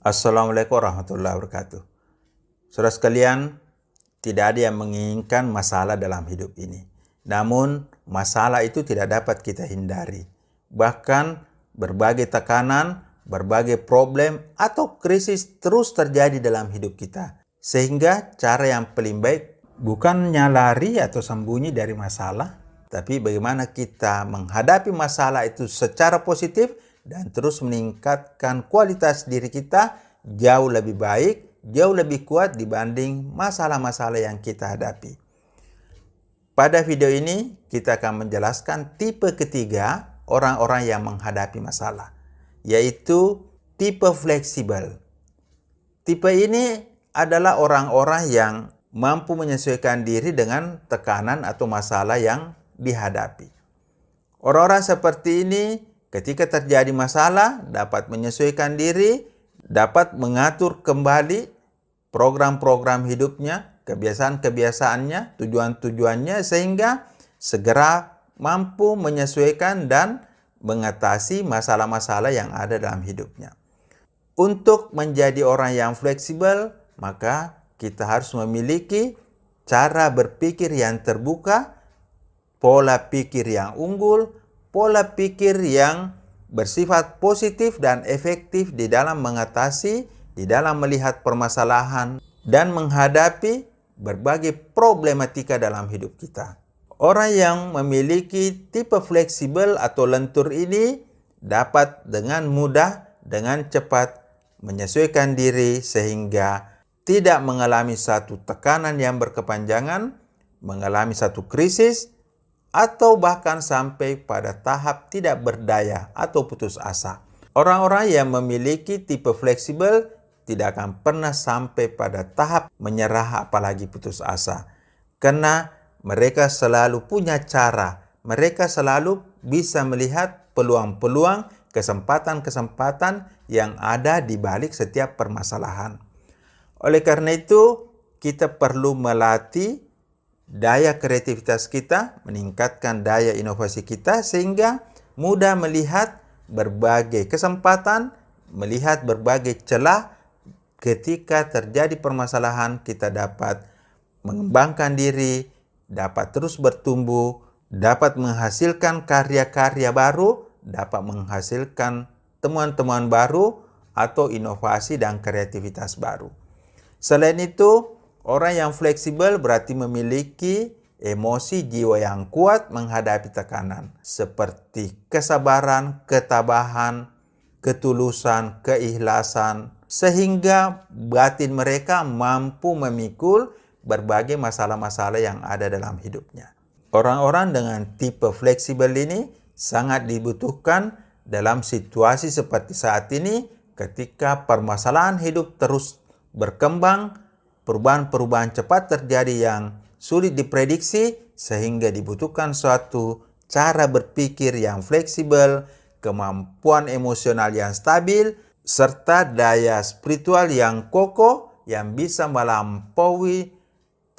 Assalamualaikum warahmatullahi wabarakatuh. Saudara sekalian, tidak ada yang menginginkan masalah dalam hidup ini. Namun, masalah itu tidak dapat kita hindari. Bahkan, berbagai tekanan, berbagai problem, atau krisis terus terjadi dalam hidup kita. Sehingga cara yang paling baik bukannya lari atau sembunyi dari masalah, tapi bagaimana kita menghadapi masalah itu secara positif dan terus meningkatkan kualitas diri kita jauh lebih baik, jauh lebih kuat dibanding masalah-masalah yang kita hadapi. Pada video ini kita akan menjelaskan tipe ketiga orang-orang yang menghadapi masalah, yaitu tipe fleksibel. Tipe ini adalah orang-orang yang mampu menyesuaikan diri dengan tekanan atau masalah yang dihadapi. Orang-orang seperti ini ketika terjadi masalah dapat menyesuaikan diri, dapat mengatur kembali program-program hidupnya, kebiasaan-kebiasaannya, tujuan-tujuannya sehingga segera mampu menyesuaikan dan mengatasi masalah-masalah yang ada dalam hidupnya. Untuk menjadi orang yang fleksibel, maka kita harus memiliki cara berpikir yang terbuka, pola pikir yang unggul, pola pikir yang bersifat positif dan efektif di dalam mengatasi, di dalam melihat permasalahan, dan menghadapi berbagai problematika dalam hidup kita. Orang yang memiliki tipe fleksibel atau lentur ini dapat dengan mudah, dengan cepat menyesuaikan diri sehingga tidak mengalami satu tekanan yang berkepanjangan, mengalami satu krisis, atau bahkan sampai pada tahap tidak berdaya atau putus asa. Orang-orang yang memiliki tipe fleksibel tidak akan pernah sampai pada tahap menyerah apalagi putus asa. Karena mereka selalu punya cara, mereka selalu bisa melihat peluang-peluang, kesempatan-kesempatan yang ada di balik setiap permasalahan. Oleh karena itu, kita perlu melatih daya kreativitas kita, meningkatkan daya inovasi kita sehingga mudah melihat berbagai kesempatan, melihat berbagai celah. Ketika terjadi permasalahan, kita dapat mengembangkan diri, dapat terus bertumbuh, dapat menghasilkan karya-karya baru, dapat menghasilkan temuan-temuan baru atau inovasi dan kreativitas baru. Selain itu, orang yang fleksibel berarti memiliki emosi jiwa yang kuat menghadapi tekanan, seperti kesabaran, ketabahan, ketulusan, keikhlasan, sehingga batin mereka mampu memikul berbagai masalah-masalah yang ada dalam hidupnya. Orang-orang dengan tipe fleksibel ini sangat dibutuhkan dalam situasi seperti saat ini ketika permasalahan hidup terus berkembang, perubahan-perubahan cepat terjadi yang sulit diprediksi sehingga dibutuhkan suatu cara berpikir yang fleksibel, kemampuan emosional yang stabil, serta daya spiritual yang kokoh yang bisa melampaui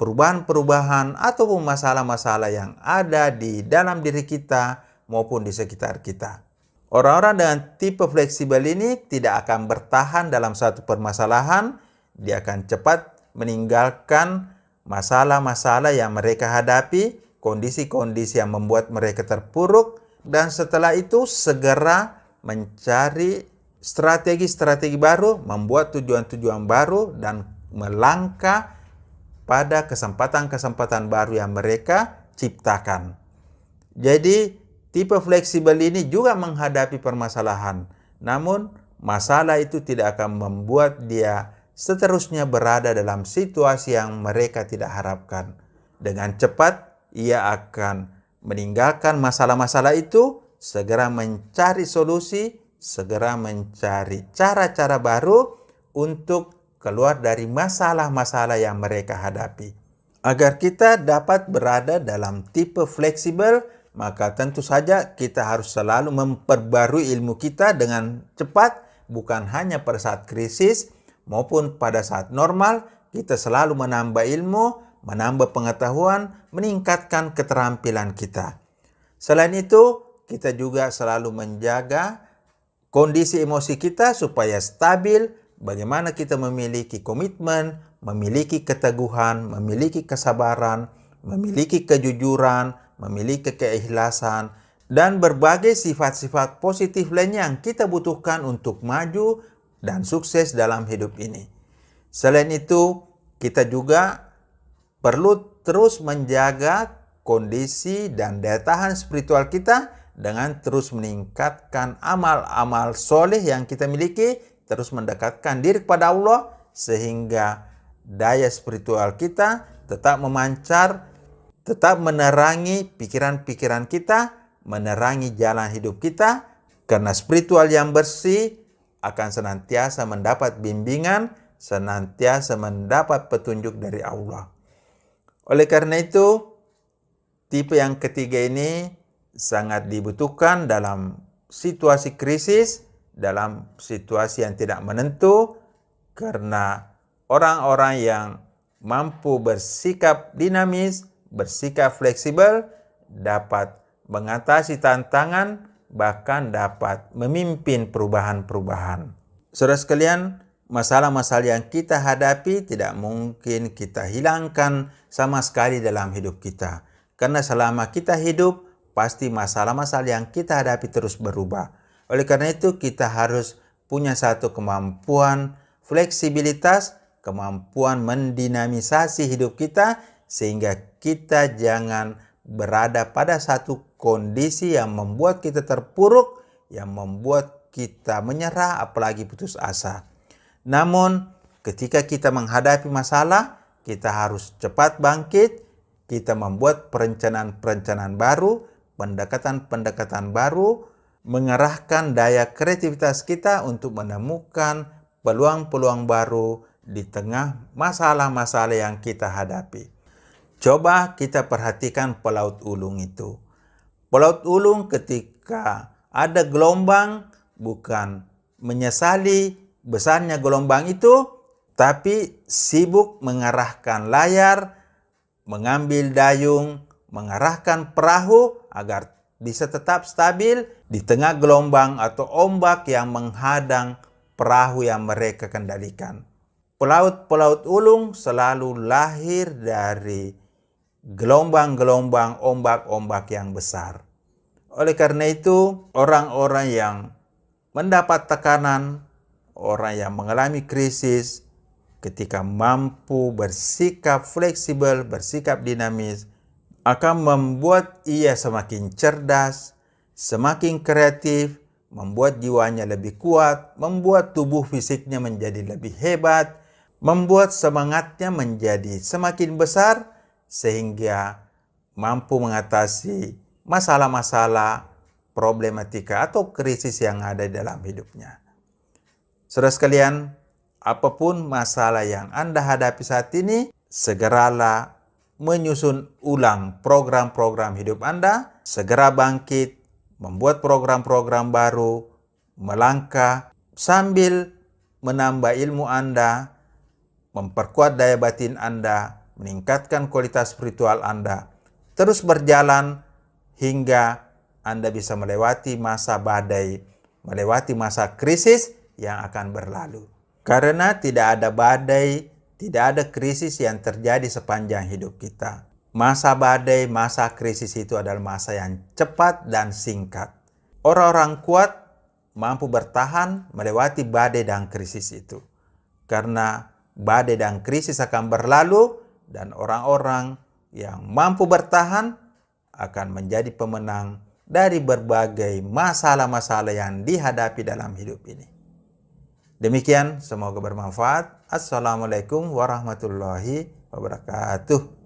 perubahan-perubahan ataupun masalah-masalah yang ada di dalam diri kita maupun di sekitar kita. Orang-orang dengan tipe fleksibel ini tidak akan bertahan dalam satu permasalahan, dia akan cepat meninggalkan masalah-masalah yang mereka hadapi, kondisi-kondisi yang membuat mereka terpuruk, dan setelah itu segera mencari strategi-strategi baru, membuat tujuan-tujuan baru, dan melangkah pada kesempatan-kesempatan baru yang mereka ciptakan. Jadi, tipe fleksibel ini juga menghadapi permasalahan, namun masalah itu tidak akan membuat dia seterusnya berada dalam situasi yang mereka tidak harapkan. Dengan cepat, ia akan meninggalkan masalah-masalah itu, segera mencari solusi, segera mencari cara-cara baru untuk keluar dari masalah-masalah yang mereka hadapi. Agar kita dapat berada dalam tipe fleksibel, maka tentu saja kita harus selalu memperbarui ilmu kita dengan cepat, bukan hanya pada saat krisis, maupun pada saat normal. Kita selalu menambah ilmu, menambah pengetahuan, meningkatkan keterampilan kita. Selain itu, kita juga selalu menjaga kondisi emosi kita supaya stabil, bagaimana kita memiliki komitmen, memiliki keteguhan, memiliki kesabaran, memiliki kejujuran, memiliki keikhlasan, dan berbagai sifat-sifat positif lainnya yang kita butuhkan untuk maju dan sukses dalam hidup ini. Selain itu, kita juga perlu terus menjaga kondisi dan daya tahan spiritual kita dengan terus meningkatkan amal-amal soleh yang kita miliki, terus mendekatkan diri kepada Allah sehingga daya spiritual kita tetap memancar, tetap menerangi pikiran-pikiran kita, menerangi jalan hidup kita, karena spiritual yang bersih akan senantiasa mendapat bimbingan, senantiasa mendapat petunjuk dari Allah. Oleh karena itu, tipe yang ketiga ini sangat dibutuhkan dalam situasi krisis, dalam situasi yang tidak menentu, karena orang-orang yang mampu bersikap dinamis, bersikap fleksibel, dapat mengatasi tantangan, bahkan dapat memimpin perubahan-perubahan. Saudara sekalian, masalah-masalah yang kita hadapi tidak mungkin kita hilangkan sama sekali dalam hidup kita. Karena selama kita hidup, pasti masalah-masalah yang kita hadapi terus berubah. Oleh karena itu, kita harus punya satu kemampuan fleksibilitas, kemampuan mendinamisasi hidup kita, sehingga kita jangan berada pada satu kondisi yang membuat kita terpuruk, yang membuat kita menyerah, apalagi putus asa. Namun, ketika kita menghadapi masalah, kita harus cepat bangkit, kita membuat perencanaan-perencanaan baru, pendekatan-pendekatan baru, mengerahkan daya kreativitas kita untuk menemukan peluang-peluang baru di tengah masalah-masalah yang kita hadapi. Coba kita perhatikan pelaut ulung itu. Pelaut ulung ketika ada gelombang bukan menyesali besarnya gelombang itu, tapi sibuk mengarahkan layar, mengambil dayung, mengarahkan perahu agar bisa tetap stabil di tengah gelombang atau ombak yang menghadang perahu yang mereka kendalikan. Pelaut-pelaut ulung selalu lahir dari gelombang-gelombang ombak-ombak yang besar. Oleh karena itu, orang-orang yang mendapat tekanan, orang yang mengalami krisis, ketika mampu bersikap fleksibel, bersikap dinamis, akan membuat ia semakin cerdas, semakin kreatif, membuat jiwanya lebih kuat, membuat tubuh fisiknya menjadi lebih hebat, membuat semangatnya menjadi semakin besar, sehingga mampu mengatasi masalah-masalah, problematika atau krisis yang ada dalam hidupnya. Saudara sekalian, apapun masalah yang Anda hadapi saat ini, segeralah menyusun ulang program-program hidup Anda, segera bangkit, membuat program-program baru, melangkah sambil menambah ilmu Anda, memperkuat daya batin Anda, meningkatkan kualitas spiritual Anda, terus berjalan hingga Anda bisa melewati masa badai, melewati masa krisis yang akan berlalu. Karena tidak ada badai, tidak ada krisis yang terjadi sepanjang hidup kita. Masa badai, masa krisis itu adalah masa yang cepat dan singkat. Orang-orang kuat mampu bertahan melewati badai dan krisis itu. Karena badai dan krisis akan berlalu dan orang-orang yang mampu bertahan akan menjadi pemenang dari berbagai masalah-masalah yang dihadapi dalam hidup ini. Demikian, semoga bermanfaat. Assalamualaikum warahmatullahi wabarakatuh.